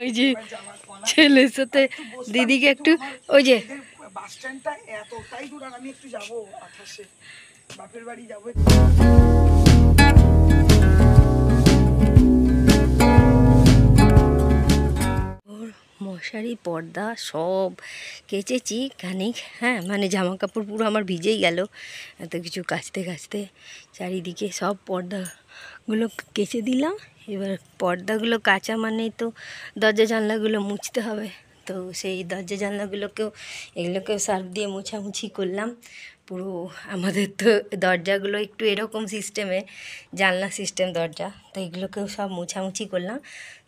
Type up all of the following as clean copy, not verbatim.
ওই যে ছেলের সাথে দিদিকে একটু ওই যে বাস স্ট্যান্ডটা এতটাই দূর আর আমি একটু যাবো 28-এ বাপের বাড়ি যাবো। মশারি পর্দা সব কেচেছি খানিক, হ্যাঁ মানে জামা কাপড় পুরো আমার ভিজেই গেল এত কিছু কাচতে কাচতে। চারিদিকে সব পর্দাগুলো কেচে দিলাম। এবার পর্দাগুলো কাচা মানেই তো দরজা জানলাগুলো মুছতে হবে, তো সেই দরজা জানলাগুলোকেও এগুলোকেও সার্ফ দিয়ে মোছামুছি করলাম। পুরো আমাদের তো দরজাগুলো একটু এরকম সিস্টেমে, জানলা সিস্টেম দরজা, তো এগুলোকেও সব মোছামুছি করলাম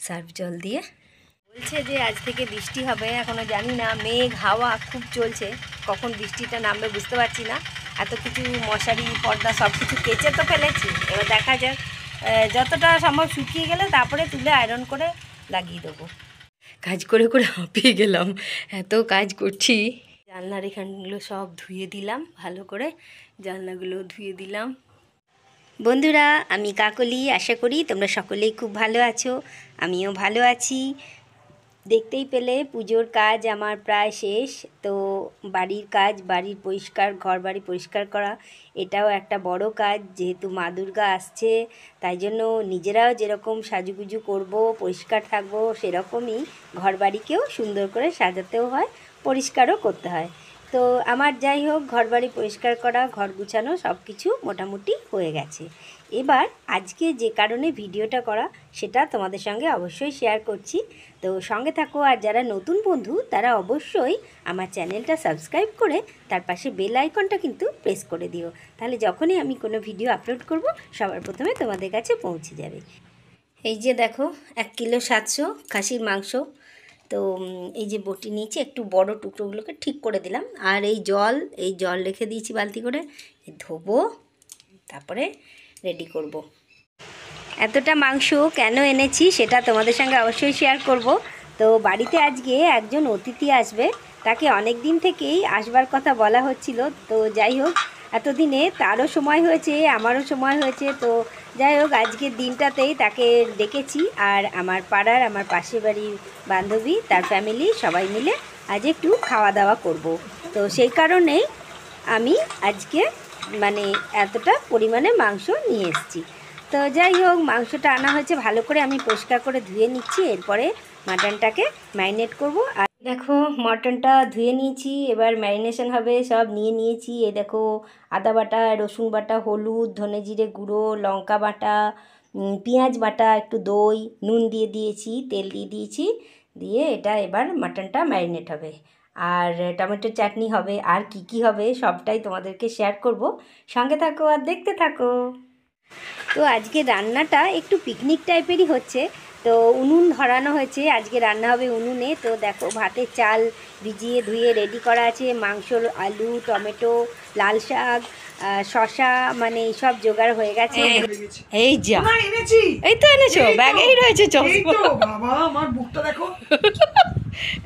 সার্ফ জল দিয়ে। বলছে যে আজ থেকে বৃষ্টি হবে, এখনও জানি না, মেঘ হাওয়া খুব চলছে, কখন বৃষ্টিটা নামবে বুঝতে পারছি না। এত কিছু মশারি পর্দা সব কিছু কেচে তো ফেলেছি, এবার দেখা যাক যতটা সম্ভব শুকিয়ে গেলে তারপরে তুলে আয়রন করে লাগিয়ে দেবো। কাজ করে করে হাঁপিয়ে গেলাম, এত কাজ করছি। জানলার এখানগুলো সব ধুয়ে দিলাম ভালো করে, জানলাগুলো ধুয়ে দিলাম। বন্ধুরা, আমি কাকলি, আশা করি তোমরা সকলেই খুব ভালো আছো, আমিও ভালো আছি। দেখতেই পেলে পুজোর কাজ আমার প্রায় শেষ। তো বাড়ির কাজ, বাড়ির পরিষ্কার, ঘর বাড়ি পরিষ্কার করা, এটাও একটা বড় কাজ। যেহেতু মা দুর্গা আসছে, তাই জন্য নিজেরাও যেরকম সাজুগুজু করব, পরিষ্কার থাকবো, সেরকমই ঘর বাড়িকেও সুন্দর করে সাজাতেও হয়, পরিষ্কারও করতে হয়। তো আমার যাই হোক, ঘর বাড়ি পরিষ্কার করা, ঘর গুছানো সব কিছু মোটামুটি হয়ে গেছে। এবার আজকে যে কারণে ভিডিওটা করা সেটা তোমাদের সঙ্গে অবশ্যই শেয়ার করছি, তো সঙ্গে থাকো। আর যারা নতুন বন্ধু তারা অবশ্যই আমার চ্যানেলটা সাবস্ক্রাইব করে তার পাশে বেল আইকনটা কিন্তু প্রেস করে দিও, তাহলে যখনই আমি কোনো ভিডিও আপলোড করব সবার প্রথমে তোমাদের কাছে পৌঁছে যাবে। এই যে দেখো 1 কিলো 700 খাসির মাংস, তো এই যে বটি নিয়েছি, একটু বড় টুকরোগুলোকে ঠিক করে দিলাম। আর এই জল রেখে দিয়েছি বালতি করে, ধোবো তারপরে রেডি করব। এতটা মাংস কেন এনেছি সেটা তোমাদের সঙ্গে অবশ্যই শেয়ার করব। তো বাড়িতে আজকে একজন অতিথি আসবে, তাকে অনেক দিন থেকেই আসবার কথা বলা হচ্ছিল। তো যাই হোক, এতদিনে তারও সময় হয়েছে, আমারও সময় হয়েছে। তো যাই হোক, আজকের দিনটাতেই তাকে ডেকেছি। আর আমার পাড়ার, আমার পাশের বাড়ির বান্ধবী, তার ফ্যামিলি সবাই মিলে আজ একটু খাওয়া দাওয়া করব। তো সেই কারণেই আমি আজকে মানে এতটা পরিমাণে মাংস নিয়ে এসেছি। তো যাই হোক, মাংসটা আনা হয়েছে, ভালো করে আমি পরিষ্কার করে ধুয়ে নিচ্ছি, এরপরে মাটনটাকে ম্যারিনেট করব। আর দেখো মটনটা ধুয়ে নিয়েছি, এবার ম্যারিনেশন হবে, সব নিয়ে নিয়েছি। এই দেখো আদা বাটা, রসুন বাটা, হলুদ, ধনে জিরে গুঁড়ো, লঙ্কা বাটা, পেঁয়াজ বাটা, একটু দই, নুন দিয়ে দিয়েছি, তেল দিয়ে দিয়েছি, দিয়ে এটা এবার মাটনটা ম্যারিনেট হবে। আর টমেটো চাটনি হবে, আর কি কি হবে সবটাই তোমাদেরকে শেয়ার করব, সঙ্গে থাকো আর দেখতে থাকো। তো আজকে রান্নাটা একটু পিকনিক টাইপেরই হচ্ছে। তো উনুন ধরানো হয়েছে, আজকে রান্না হবে উনুনে। তো দেখো ভাতের চাল ভিজিয়ে ধুয়ে রেডি করা আছে, মাংস, আলু, টমেটো, লাল শাক, শশা, মানে সব জোগাড় হয়ে গেছে। এই যা এনেছি, এই তো এনেছো, ব্যাগেই রয়েছে চশমা। বাবা আমার বুকটা দেখো।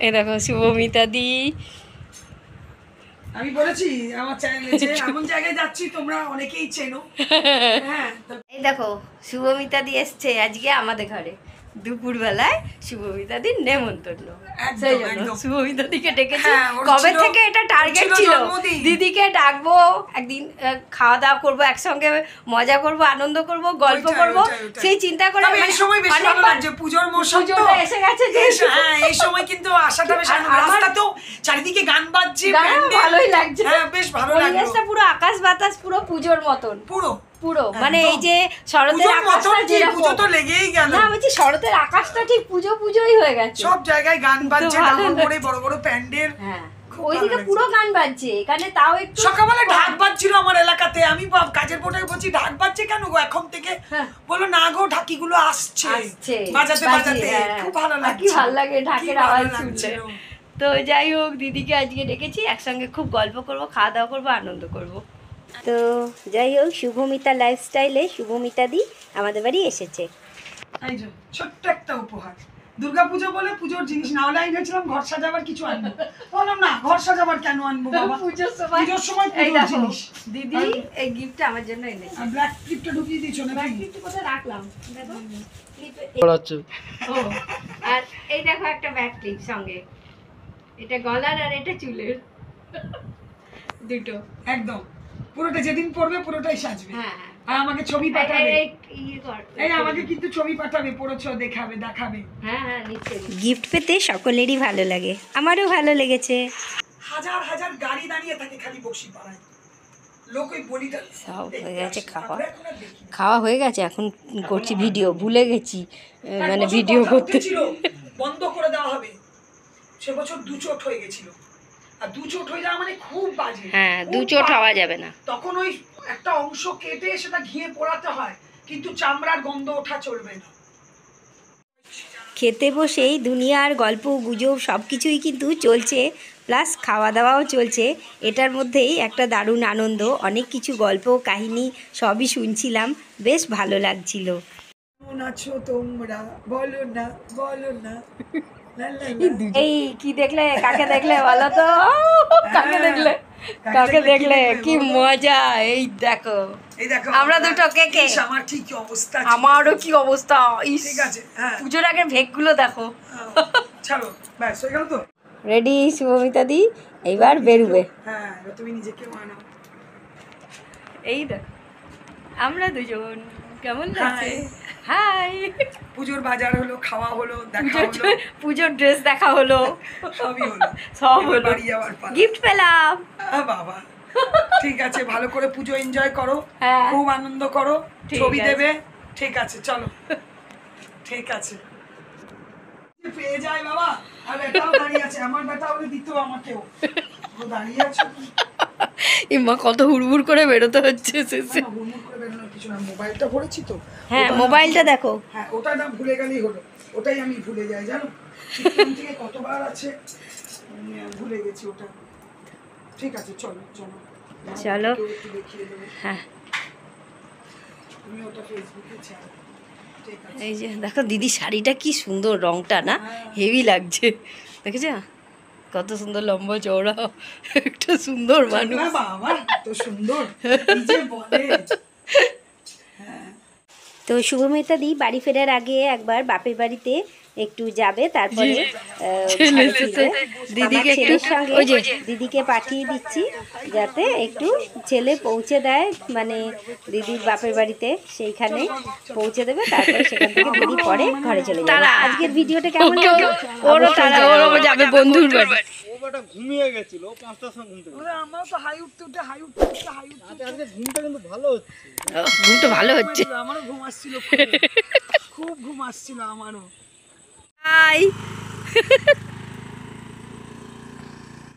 এই দেখো শুভমিতা দি, আমি বলেছি আমার চ্যানেলে যে এমন জায়গায় যাচ্ছি তোমরা অনেকেই চেনো। হ্যাঁ, এই দেখো শুভমিতা দি এসছে আজকে আমাদের ঘরে দুপুরবেলায়, শুভমিতা দির নেমন্তন্ন, সেই জন্য শুভমিতা দিকে ডেকেছি। কবে থেকে এটা টার্গেট ছিল, দিদিকে ডাকবো একদিন, খাওয়া দাওয়া করবো একসঙ্গে, মজা করব, আনন্দ করব, গল্প করব, সেই চিন্তা করে। এই সময় বেশি ভালো লাগছে, পূজোর মৌসুম তো এসে গেছে। হ্যাঁ, এই সময় কিন্তু আশাটা বেশ, রাস্তাতেও চারিদিকে গান বাজছে, ভালোই লাগছে। হ্যাঁ বেশ ভালো লাগছে, পরিবেশটা পুরো আকাশ বাতাস পুরো পুজোর মতন, পুরো মানে এই যে শরতের আকাশটা যেরকম, পুজো তো লেগেই গেল। না বলছি শরতের আকাশটা ঠিক পুজোই হয়ে গেছে, সব জায়গায় গান বাজছে, ডাঙর করে বড় বড় প্যান্ডেল। হ্যাঁ ওইদিকে পুরো গান বাজছে, এখানে তাও একটু সকালবেলা ঢাক বাজছিল আমার এলাকাতে। আমি কাজের বোটাকে বলছি ঢাক বাজছে কেন গো এখন থেকে? বললো না গো ঢাকিগুলো আসছে বাজাতে বাজাতে। খুব ভালো লাগে, কি ভালো লাগে ঢাকের আওয়াজ শুনতে। তো যাই হোক, দিদিকে আজকে ডেকেছি, একসঙ্গে খুব গল্প করব, খাওয়া দাওয়া করবো, আনন্দ করব। তো যাই হোক, শুভমিতা লাইফস্টাইলে শুভমিতা দি আমাদের বাড়ি এসেছে। এই যে ছোট্ট একটা উপহার, দুর্গাপুজো বলে পুজোর জিনিস না হলে ভেবেছিলাম ঘর সাজাবার কিছু আনবো, বললাম না ঘর সাজাবার কেন আনবো বাবা, পুজোর সময় পুজোর জিনিস। দিদি এই গিফটটা আমার জন্য এনেছে। আর ব্ল্যাক ক্লিপটা ঢুকিয়ে দিয়েছো না? ব্ল্যাক ক্লিপটা কোথায় রাখলাম দেখো, ক্লিপে ও আর এই দেখো একটা ব্যাক ক্লিপ সঙ্গে, এটা গলার আর এটা চুলের দুটো একদম পুরোটা যেদিন পরবে পুরোটাই সাজবে। হ্যাঁ হ্যাঁ আর আমাকে ছবি পাঠাবে, ইয়ে কর এই আমাকে কিন্তু ছবি পাঠাবে, পড়েছো দেখাবে। হ্যাঁ হ্যাঁ নিশ্চয়ই। গিফট পেতে সকলেরই ভালো লাগে, আমারও ভালো লেগেছে। হাজার হাজার গাড়ি দাঁড়িয়ে থাকে খালি বক্সি পাড়ায়, লোক ওই বলিটা সব হয়ে গেছে খাওয়া, খাওয়া হয়ে গেছে, এখন করছি ভিডিও, ভুলে গেছি মানে ভিডিও করতে। ছিল বন্ধ করে দেওয়া হবে, সে বছর 2 চোট হয়ে গেছিল, আর 2 চোট হয়ে যাওয়া মানে খুব বাজে। হ্যাঁ 2 চোট হওয়া যাবে না, তখন ওই একটা অংশ কেটে সেটা ঘিয়ে পোড়াতে হয়, কিন্তু চামড়ার গন্ধ ওঠা চলবে না। খেতে বসেই দুনিয়ার গল্প গুজব সব কিছুই কিন্তু চলছে, প্লাস খাওয়া দাওয়াও চলছে। এটার মধ্যেই একটা দারুণ আনন্দ, অনেক কিছু গল্প কাহিনী সবই শুনছিলাম, বেশ ভালো লাগছিল। কেমন আছো তোমরা বলো না বলো না। এই কি দেখলে, কাকে দেখলে বলো তো, কাকে দেখলে, কাকে দেখলে, কি মজা। এই দেখো আমরা দুটো কেকে, আমার ঠিক অবস্থা, আমারও কি অবস্থা। ঠিক আছে, পুজোর আগের ভেগগুলো দেখো। ছাড়ো, ব্যাস হয়ে গেল তো। রেডি শুভমিতা দি, এইবার বেরোবে। হ্যাঁ তুমি নিজেকে মানাও। এই দেখো আমরা দুজন কেমন লাগছে। হাই, পুজোর বাজার হলো, খাওয়া হলো, দেখা হলো, পুজোর ড্রেস দেখা হলো, সবই হলো, সব হলো, বাড়ি যাওয়ার পালা, গিফট পেলাম। বাবা ঠিক আছে, ভালো করে পুজো এনজয় করো, হ্যাঁ খুব আনন্দ করো, ঠিক ছবি আছে। দেবে, ঠিক আছে চলো, ঠিক আছে। পেয়ে যায় বাবা, আর বেটাও দাঁড়িয়ে আছে, আমার বেটা হলে দিত আমাকেও, ও দাঁড়িয়ে আছে। মা কত হুড়হুড় করে বেরোতে হচ্ছে শেষে। না, হুড়মুড় করে বেরোনোর কিছু না, মোবাইলটা ভরেছি তো। হ্যাঁ ওটা মোবাইলটা দেখো। হ্যাঁ ওটা না ভুলে গেলেই হলো, ওটাই আমি ভুলে যাই জানো, কীর্তন থেকে কতবার আছে, ভুলে গেছি ওটা। ঠিক আছে চলো চলো চলো। একটু দেখিয়ে দেবো, হ্যাঁ তুমি ওটা ফেসবুকে ছাড়ো, ঠিক আছে। এই যে দেখো দিদি শাড়িটা কি সুন্দর, রংটা না হেভি লাগছে, দেখেছো কত সুন্দর, লম্বা চওড়া, একটা সুন্দর মানুষ। বাবা তো সুন্দর, কি যে বলে। তো শুভমিতা দি বাড়ি ফেরার আগে একবার বাপের বাড়িতে একটু যাবে, তারপরে দিদিকে ছেলের সঙ্গে দিদিকে পাঠিয়ে দিচ্ছি, যাতে একটু ছেলে পৌঁছে দেয়, মানে দিদির বাপের বাড়িতে সেইখানে পৌঁছে দেবে, তারপরে সেখান থেকে দিদি পরে ঘরে চলে যাবে। আজকের ভিডিওটা কেমন লাগলো? ওরও যাবে বন্ধুর বাড়ি। ওটা ঘুমিয়ে গেছিল, 5টার সময় ঘুম থেকে। ওরে আমারও তো হাই উঠতে হাই উঠতে আজকে ঘুমটা কিন্তু ভালো হচ্ছে। ঘুমটা ভালো হচ্ছে, আমারও ঘুম আসছিল, খুব ঘুম আসছিল আমারও। হাই